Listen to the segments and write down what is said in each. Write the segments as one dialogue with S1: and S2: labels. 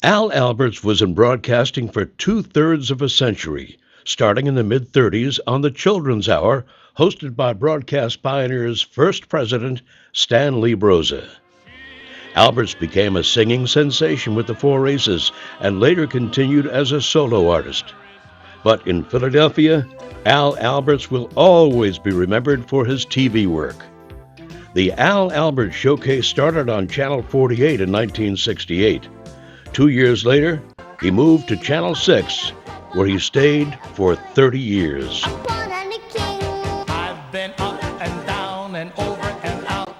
S1: Al Alberts was in broadcasting for two-thirds of a century, starting in the mid-30s on the Children's Hour, hosted by broadcast pioneers first president Stan Lee Broza. Alberts became a singing sensation with the Four Aces and later continued as a solo artist. But in Philadelphia, Al Alberts will always be remembered for his TV work. The Al Alberts Showcase started on Channel 48 in 1968. 2 years later, he moved to Channel 6, where he stayed for 30 years.
S2: I've been up and down and over and out.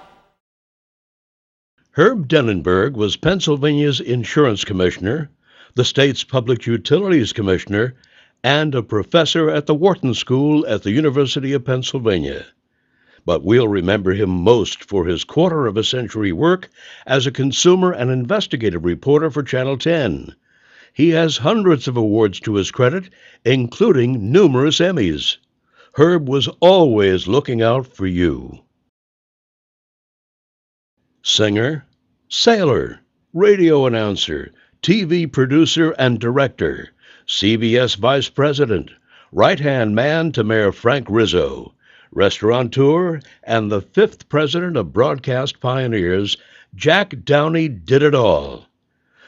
S1: Herb Denenberg was Pennsylvania's insurance commissioner, the state's public utilities commissioner, and a professor at the Wharton School at the University of Pennsylvania. But we'll remember him most for his quarter-of-a-century work as a consumer and investigative reporter for Channel 10. He has hundreds of awards to his credit, including numerous Emmys. Herb was always looking out for you. Singer, sailor, radio announcer, TV producer and director, CBS vice president, right-hand man to Mayor Frank Rizzo, restaurateur, and the fifth president of Broadcast Pioneers, Jack Downey did it all.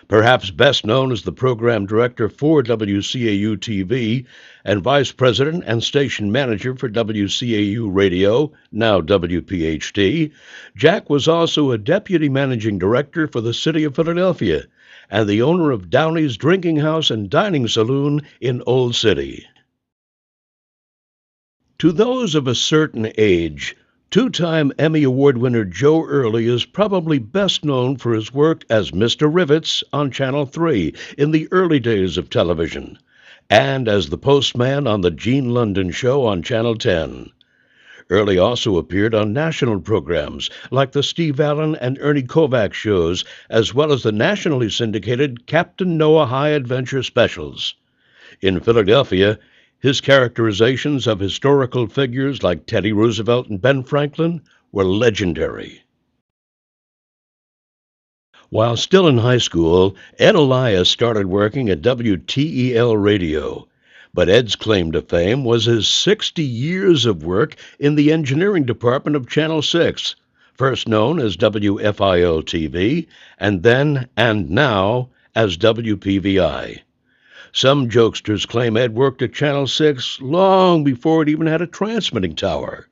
S1: Perhaps best known as the program director for WCAU-TV and vice president and station manager for WCAU Radio, now WPHT, Jack was also a deputy managing director for the city of Philadelphia and the owner of Downey's Drinking House and Dining Saloon in Old City. To those of a certain age, two-time Emmy Award winner Joe Earley is probably best known for his work as Mr. Rivets on Channel 3 in the early days of television, and as the postman on the Gene London Show on Channel 10. Earley also appeared on national programs like the Steve Allen and Ernie Kovacs shows, as well as the nationally syndicated Captain Noah High Adventure specials. In Philadelphia, his characterizations of historical figures like Teddy Roosevelt and Ben Franklin were legendary. While still in high school, Ed Elias started working at WTEL Radio, but Ed's claim to fame was his 60 years of work in the engineering department of Channel 6, first known as WFIL-TV, and then, and now, as WPVI. Some jokesters claim Ed worked at Channel 6 long before it even had a transmitting tower.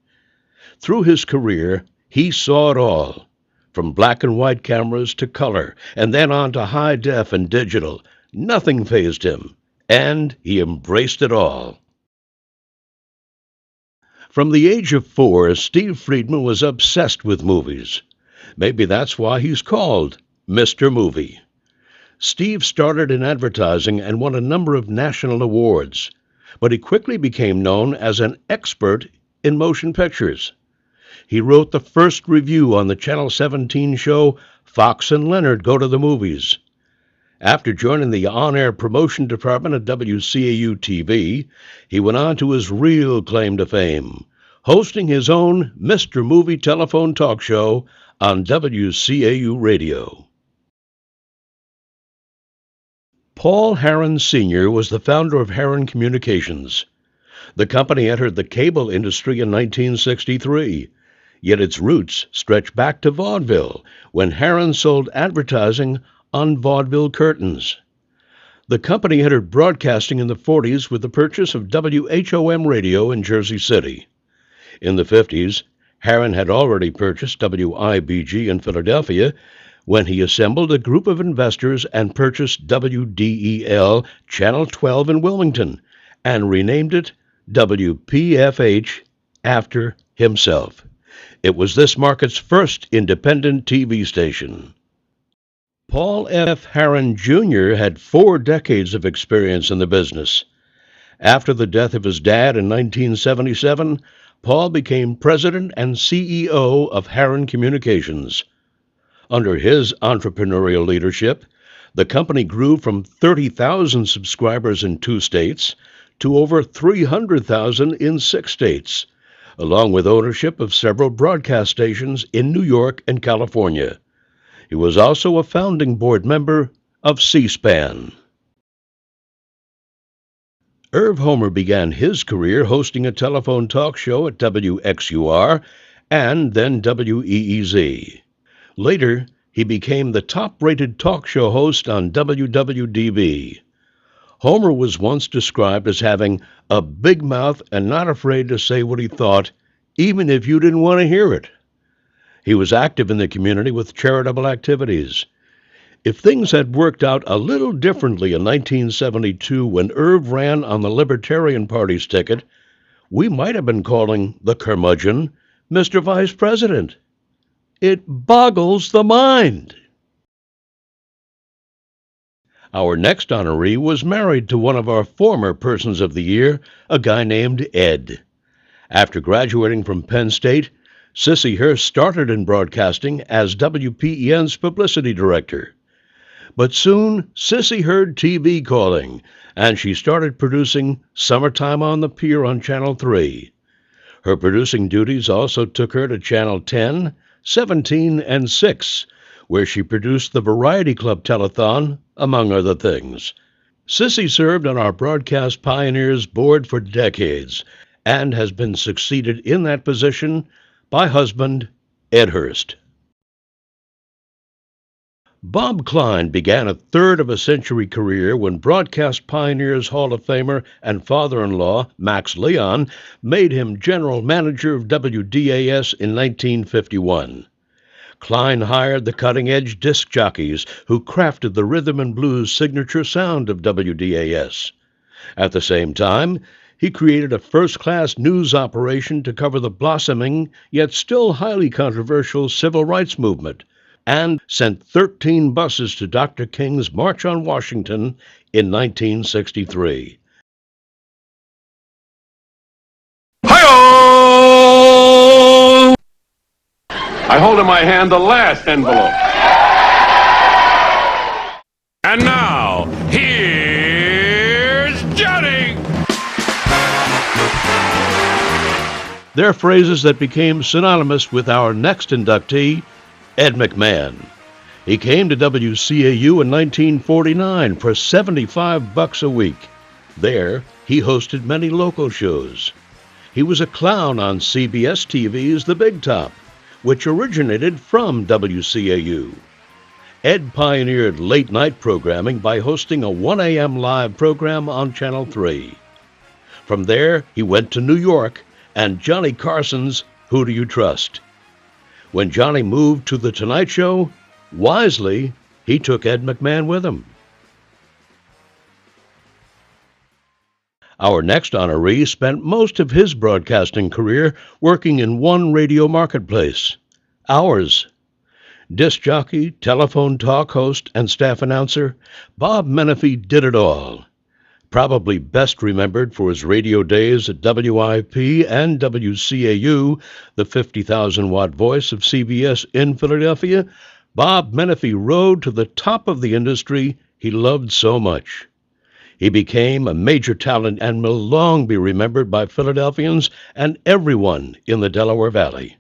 S1: Through his career, he saw it all, from black and white cameras to color, and then on to high def and digital. Nothing fazed him, and he embraced it all. From the age of 4, Steve Friedman was obsessed with movies. Maybe that's why he's called Mr. Movie. Steve started in advertising and won a number of national awards, but he quickly became known as an expert in motion pictures. He wrote the first review on the Channel 17 show Fox and Leonard Go to the Movies. After joining the on-air promotion department at WCAU-TV, he went on to his real claim to fame, hosting his own Mr. Movie telephone talk show on WCAU Radio. Paul Harron Sr. was the founder of Harron Communications. The company entered the cable industry in 1963, yet its roots stretch back to vaudeville, when Harron sold advertising on vaudeville curtains. The company entered broadcasting in the 40s with the purchase of WHOM Radio in Jersey City. In the 50s, Harron had already purchased WIBG in Philadelphia, when he assembled a group of investors and purchased WDEL Channel 12 in Wilmington and renamed it WPFH after himself. It was this market's first independent TV station. Paul F. Harron Jr. had 4 decades of experience in the business. After the death of his dad in 1977, Paul became president and CEO of Harron Communications. Under his entrepreneurial leadership, the company grew from 30,000 subscribers in 2 states to over 300,000 in 6 states, along with ownership of several broadcast stations in New York and California. He was also a founding board member of C-SPAN. Irv Homer began his career hosting a telephone talk show at WXUR and then WEEZ. Later, he became the top-rated talk show host on WWDB. Homer was once described as having a big mouth and not afraid to say what he thought, even if you didn't want to hear it. He was active in the community with charitable activities. If things had worked out a little differently in 1972 when Irv ran on the Libertarian Party's ticket, we might have been calling the curmudgeon Mr. Vice President. It boggles the mind. Our next honoree was married to one of our former Persons of the Year, a guy named Ed. After graduating from Penn State, Cissie Hurst started in broadcasting as WPEN's publicity director. But soon, Cissie heard TV calling, and she started producing Summertime on the Pier on Channel 3. Her producing duties also took her to Channel 10, 17, and 6, where she produced the Variety Club Telethon, among other things. Cissie served on our Broadcast Pioneers board for decades and has been succeeded in that position by husband Ed Hurst. Bob Klein began a third-of-a-century career when Broadcast Pioneers Hall of Famer and father-in-law Max Leon made him general manager of WDAS in 1951. Klein hired the cutting-edge disc jockeys who crafted the rhythm and blues signature sound of WDAS. At the same time, he created a first-class news operation to cover the blossoming, yet still highly controversial civil rights movement, and sent 13 buses to Dr. King's March on Washington in 1963.
S3: Hi-oh! I hold in my hand the last envelope. And now, here's Johnny!
S1: They're phrases that became synonymous with our next inductee, Ed McMahon. He came to WCAU in 1949 for $75 a week. There, he hosted many local shows. He was a clown on CBS TV's The Big Top, which originated from WCAU. Ed pioneered late-night programming by hosting a 1 a.m. live program on Channel 3. From there, he went to New York and Johnny Carson's Who Do You Trust? When Johnny moved to The Tonight Show, wisely, he took Ed McMahon with him. Our next honoree spent most of his broadcasting career working in one radio marketplace, ours. Disc jockey, telephone talk host, and staff announcer, Bob Menefee did it all. Probably best remembered for his radio days at WIP and WCAU, the 50,000-watt voice of CBS in Philadelphia, Bob Menefee rode to the top of the industry he loved so much. He became a major talent and will long be remembered by Philadelphians and everyone in the Delaware Valley.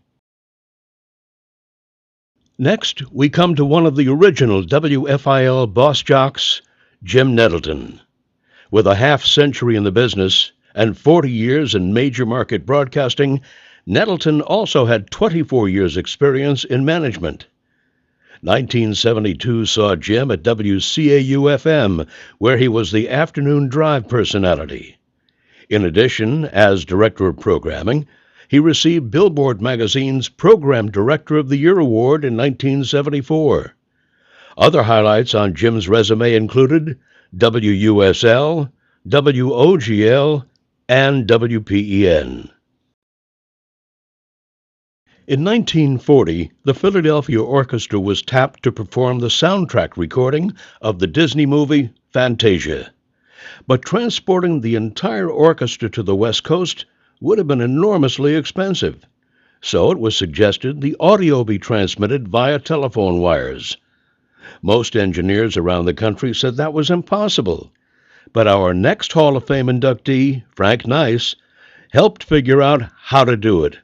S1: Next, we come to one of the original WFIL boss jocks, Jim Nettleton. With a half-century in the business and 40 years in major market broadcasting, Nettleton also had 24 years' experience in management. 1972 saw Jim at WCAU-FM, where he was the afternoon drive personality. In addition, as director of programming, he received Billboard magazine's Program Director of the Year Award in 1974. Other highlights on Jim's resume included WUSL, WOGL, and WPEN. In 1940, the Philadelphia Orchestra was tapped to perform the soundtrack recording of the Disney movie Fantasia. But transporting the entire orchestra to the West Coast would have been enormously expensive. So it was suggested the audio be transmitted via telephone wires. Most engineers around the country said that was impossible. But our next Hall of Fame inductee, Frank Nise, helped figure out how to do it,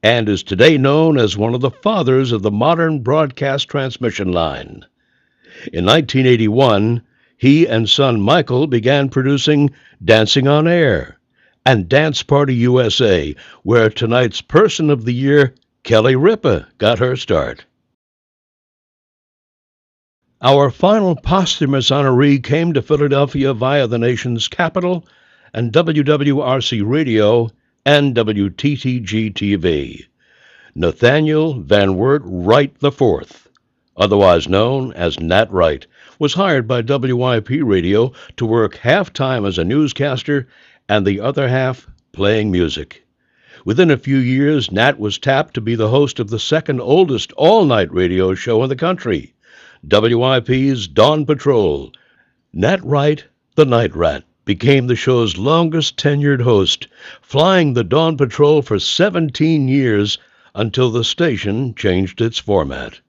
S1: and is today known as one of the fathers of the modern broadcast transmission line. In 1981, he and son Michael began producing Dancing on Air and Dance Party USA, where tonight's Person of the Year, Kelly Ripa, got her start. Our final posthumous honoree came to Philadelphia via the nation's capital and WWRC Radio and WTTG-TV. Nathaniel Van Wert Wright IV, otherwise known as Nat Wright, was hired by WIP Radio to work half-time as a newscaster and the other half playing music. Within a few years, Nat was tapped to be the host of the second oldest all-night radio show in the country, WIP's Dawn Patrol. Nat Wright, the Night Rat, became the show's longest-tenured host, flying the Dawn Patrol for 17 years until the station changed its format.